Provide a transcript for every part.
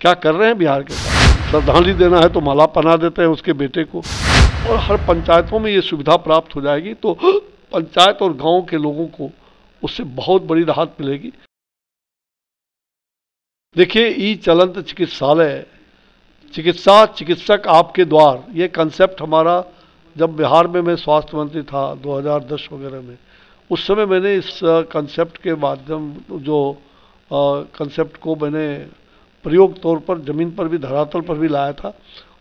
क्या कर रहे हैं बिहार के साथ। श्रद्धांजलि देना है तो माला पहना देते हैं उसके बेटे को, और हर पंचायतों में ये सुविधा प्राप्त हो जाएगी तो पंचायत और गांव के लोगों को उससे बहुत बड़ी राहत मिलेगी। देखिए, ई चलंत चिकित्सालय, चिकित्सक आपके द्वार, ये कंसेप्ट हमारा जब बिहार में मैं स्वास्थ्य मंत्री था 2010 वगैरह में, उस समय मैंने इस कंसेप्ट के माध्यम जो कंसेप्ट को मैंने प्रयोग तौर पर ज़मीन पर भी, धरातल पर भी लाया था,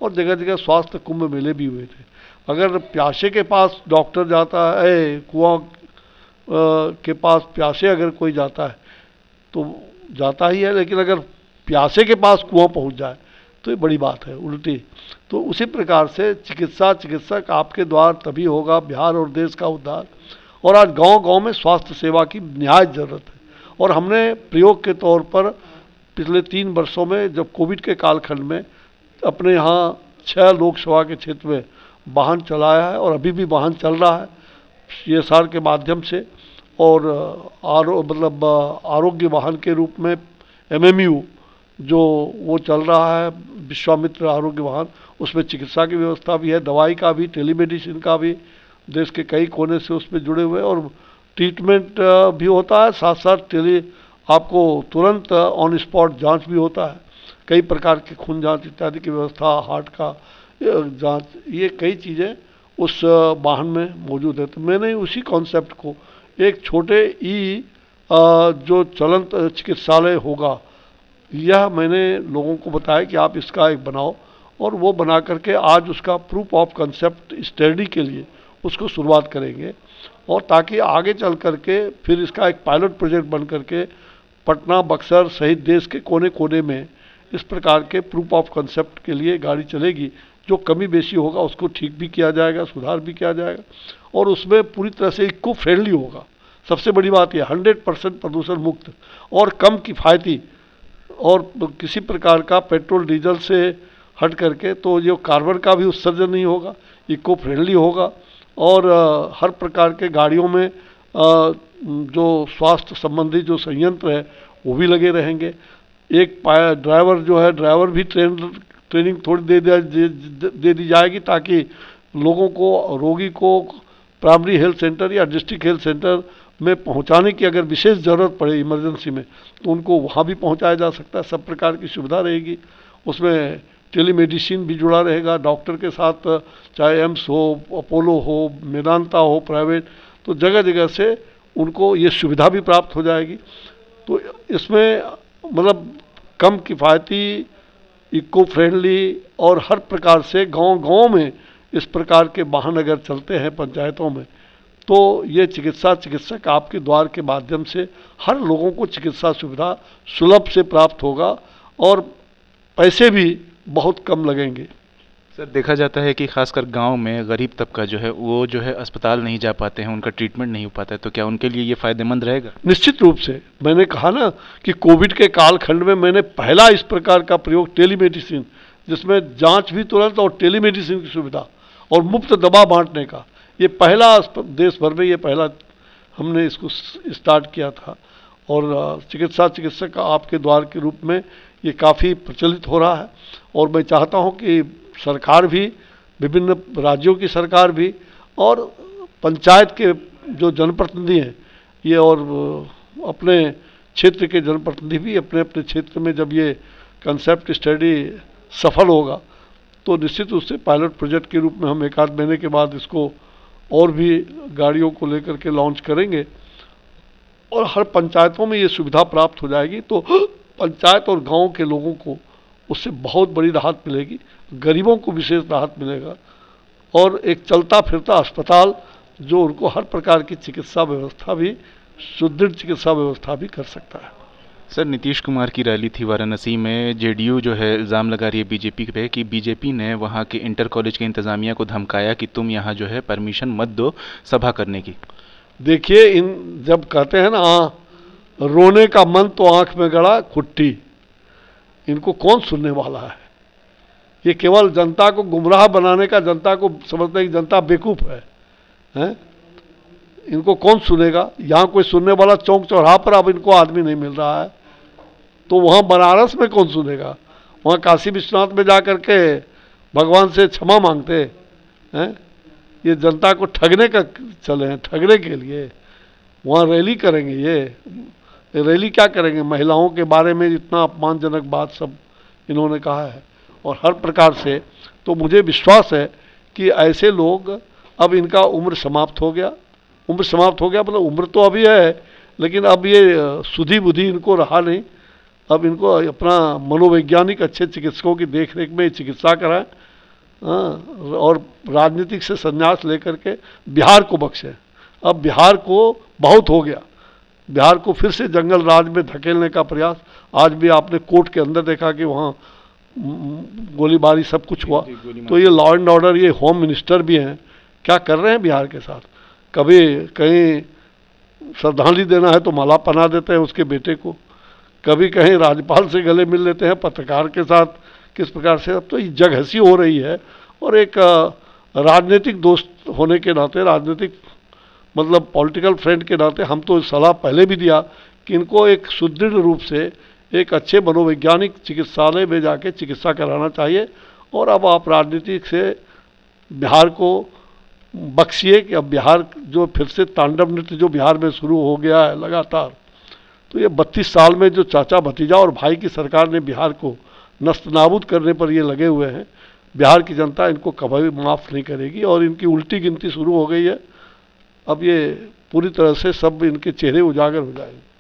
और जगह जगह स्वास्थ्य कुंभ मेले भी हुए थे। अगर प्यासे के पास डॉक्टर जाता है, कुआं के पास प्यासे अगर कोई जाता है तो जाता ही है, लेकिन अगर प्यासे के पास कुआं पहुंच जाए तो ये बड़ी बात है, उल्टी। तो उसी प्रकार से चिकित्सक आपके द्वार तभी होगा बिहार और देश का उद्धार। और आज गांव-गांव में स्वास्थ्य सेवा की निहायत ज़रूरत है, और हमने प्रयोग के तौर पर पिछले 3 वर्षों में जब कोविड के कालखंड में अपने यहाँ 6 लोकसभा के क्षेत्र में वाहन चलाया है, और अभी भी वाहन चल रहा है CSR के माध्यम से, और आरोग्य वाहन के रूप में MMU जो वो चल रहा है, विश्वामित्र आरोग्य वाहन, उसमें चिकित्सा की व्यवस्था भी है, दवाई का भी, टेलीमेडिसिन का भी, देश के कई कोने से उसमें जुड़े हुए, और ट्रीटमेंट भी होता है, साथ साथ आपको तुरंत ऑन स्पॉट जांच भी होता है, कई प्रकार के खून जांच इत्यादि की व्यवस्था, हार्ट का जांच, ये कई चीज़ें उस वाहन में मौजूद है। तो मैंने उसी कॉन्सेप्ट को एक छोटे जो चलंत चिकित्सालय होगा, यह मैंने लोगों को बताया कि आप इसका एक बनाओ, और वो बना करके आज उसका प्रूफ ऑफ कंसेप्ट स्टडी के लिए उसको शुरुआत करेंगे, और ताकि आगे चल करके फिर इसका एक पायलट प्रोजेक्ट बन करके पटना, बक्सर सहित देश के कोने कोने में इस प्रकार के प्रूफ ऑफ कंसेप्ट के लिए गाड़ी चलेगी। जो कमी बेशी होगा उसको ठीक भी किया जाएगा, सुधार भी किया जाएगा, और उसमें पूरी तरह से इको फ्रेंडली होगा। सबसे बड़ी बात यह 100% प्रदूषण मुक्त और कम किफ़ायती, और किसी प्रकार का पेट्रोल डीजल से हट करके, तो जो कार्बन का भी उत्सर्जन नहीं होगा, इको फ्रेंडली होगा, और हर प्रकार के गाड़ियों में जो स्वास्थ्य संबंधी जो संयंत्र है वो भी लगे रहेंगे। एक ड्राइवर जो है, ड्राइवर भी ट्रेनिंग थोड़ी दे दी जाएगी, ताकि लोगों को, रोगी को प्राइमरी हेल्थ सेंटर या डिस्ट्रिक्ट हेल्थ सेंटर में पहुंचाने की अगर विशेष ज़रूरत पड़े इमरजेंसी में, तो उनको वहां भी पहुंचाया जा सकता है। सब प्रकार की सुविधा रहेगी। उसमें टेलीमेडिसिन भी जुड़ा रहेगा डॉक्टर के साथ, चाहे एम्स हो, अपोलो हो, मेदांता हो प्राइवेट, तो जगह जगह से उनको ये सुविधा भी प्राप्त हो जाएगी। तो इसमें मतलब कम किफ़ायती, इको फ्रेंडली, और हर प्रकार से गांव-गांव में इस प्रकार के वाहन अगर चलते हैं पंचायतों में, तो ये चिकित्सक आपके द्वार के माध्यम से हर लोगों को चिकित्सा सुविधा सुलभ से प्राप्त होगा, और पैसे भी बहुत कम लगेंगे। सर, देखा जाता है कि खासकर गांव में गरीब तबका जो है वो जो है अस्पताल नहीं जा पाते हैं, उनका ट्रीटमेंट नहीं हो पाता है, तो क्या उनके लिए ये फ़ायदेमंद रहेगा? निश्चित रूप से। मैंने कहा ना कि कोविड के कालखंड में मैंने पहला इस प्रकार का प्रयोग, टेलीमेडिसिन, जिसमें जांच भी तुरंत और टेलीमेडिसिन की सुविधा और मुफ्त दवा बांटने का, ये पहला देश भर में ये पहला हमने इसको स्टार्ट किया था, और चिकित्सक आपके द्वार के रूप में ये काफ़ी प्रचलित हो रहा है। और मैं चाहता हूँ कि सरकार भी, विभिन्न राज्यों की सरकार भी, और पंचायत के जो जनप्रतिनिधि हैं ये, और अपने क्षेत्र के जनप्रतिनिधि भी अपने अपने क्षेत्र में जब ये कंसेप्ट स्टडी सफल होगा, तो निश्चित रूप से पायलट प्रोजेक्ट के रूप में हम 1-8 महीने के बाद इसको और भी गाड़ियों को लेकर के लॉन्च करेंगे, और हर पंचायतों में ये सुविधा प्राप्त हो जाएगी। तो पंचायत और गांव के लोगों को उससे बहुत बड़ी राहत मिलेगी, गरीबों को विशेष राहत मिलेगा, और एक चलता फिरता अस्पताल जो उनको हर प्रकार की चिकित्सा व्यवस्था भी, सुदृढ़ चिकित्सा व्यवस्था भी कर सकता है। सर, नीतीश कुमार की रैली थी वाराणसी में, JDU जो है इल्ज़ाम लगा रही है बीजेपी पे कि बीजेपी ने वहाँ के इंटर कॉलेज के इंतज़ामिया को धमकाया कि तुम यहाँ जो है परमिशन मत दो सभा करने की। देखिए, इन जब कहते हैं ना रोने का मन तो आंख में गड़ा खुट्टी, इनको कौन सुनने वाला है? ये केवल जनता को गुमराह बनाने का, जनता को समझते हैं कि जनता बेवकूफ़ है? इनको कौन सुनेगा? यहाँ कोई सुनने वाला चौक चौराहा पर अब इनको आदमी नहीं मिल रहा है, तो वहाँ बनारस में कौन सुनेगा? वहाँ काशी विश्वनाथ में जा कर के भगवान से क्षमा मांगते हैं। ये जनता को ठगने का चले हैं, ठगने के लिए वहाँ रैली करेंगे। ये रैली क्या करेंगे? महिलाओं के बारे में इतना अपमानजनक बात सब इन्होंने कहा है और हर प्रकार से। तो मुझे विश्वास है कि ऐसे लोग, अब इनका उम्र समाप्त हो गया। उम्र समाप्त हो गया मतलब उम्र तो अभी है, लेकिन अब ये सुधी बुद्धि इनको रहा नहीं। अब इनको अपना मनोवैज्ञानिक अच्छे चिकित्सकों की देखरेख में चिकित्सा कराएं और राजनीतिक से संन्यास लेकर के बिहार को बख्शें। अब बिहार को बहुत हो गया, बिहार को फिर से जंगल राज में धकेलने का प्रयास। आज भी आपने कोर्ट के अंदर देखा कि वहाँ गोलीबारी सब कुछ हुआ। तो ये लॉ एंड ऑर्डर, ये होम मिनिस्टर भी हैं, क्या कर रहे हैं बिहार के साथ? कभी कहीं श्रद्धांजलि देना है तो माला पहना देते हैं उसके बेटे को, कभी कहीं राज्यपाल से गले मिल लेते हैं, पत्रकार के साथ किस प्रकार से। अब तो ये जगहसी हो रही है। और एक राजनीतिक दोस्त होने के नाते, राजनीतिक मतलब पॉलिटिकल फ्रेंड के नाते हम तो सलाह पहले भी दिया कि इनको एक सुदृढ़ रूप से एक अच्छे मनोवैज्ञानिक चिकित्सालय में जाके चिकित्सा कराना चाहिए। और अब आप राजनीतिक से बिहार को बख्शिए कि अब बिहार जो फिर से तांडव नृत्य जो बिहार में शुरू हो गया है लगातार, तो ये 32 साल में जो चाचा भतीजा और भाई की सरकार ने बिहार को नस्तनाबूद करने पर ये लगे हुए हैं, बिहार की जनता इनको कभी माफ़ नहीं करेगी और इनकी उल्टी गिनती शुरू हो गई है। अब ये पूरी तरह से सब इनके चेहरे उजागर हो जाएंगे।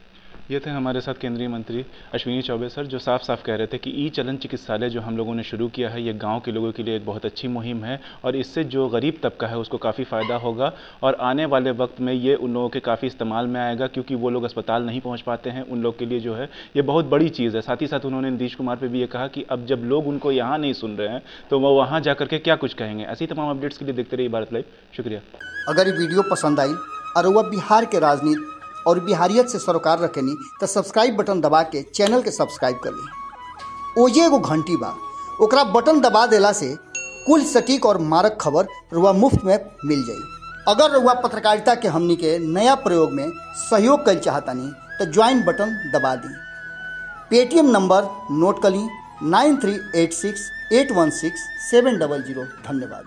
ये थे हमारे साथ केंद्रीय मंत्री अश्विनी चौबे सर, जो साफ साफ कह रहे थे कि ई चलन चिकित्सालय जो हम लोगों ने शुरू किया है, ये गांव के लोगों के लिए एक बहुत अच्छी मुहिम है और इससे जो गरीब तबका है उसको काफ़ी फ़ायदा होगा और आने वाले वक्त में ये उन लोगों के काफ़ी इस्तेमाल में आएगा, क्योंकि वो लोग अस्पताल नहीं पहुँच पाते हैं। उन लोग के लिए जो है ये बहुत बड़ी चीज़ है। साथ ही साथ उन्होंने नीतीश कुमार पर भी ये कहा कि अब जब लोग उनको यहाँ नहीं सुन रहे हैं तो वो वहाँ जा करके क्या कुछ कहेंगे। ऐसी तमाम अपडेट्स के लिए देखते रहिए भारत लाइव। शुक्रिया। अगर ये वीडियो पसंद आई और वह बिहार के राजनीति और बिहारियत से सरोकार रखेनी तो सब्सक्राइब बटन दबा के चैनल के सब्सक्राइब कर ली। ओजे एगो घंटी बा, ओकरा बटन दबा देला से कुल सटीक और मारक खबर रुआ मुफ्त में मिल जाई। अगर रुआ पत्रकारिता के हमनी के नया प्रयोग में सहयोग कर चाहतानी तो ज्वाइन बटन दबा दी। पेटीएम नंबर नोट कर ली 9386816700। धन्यवाद।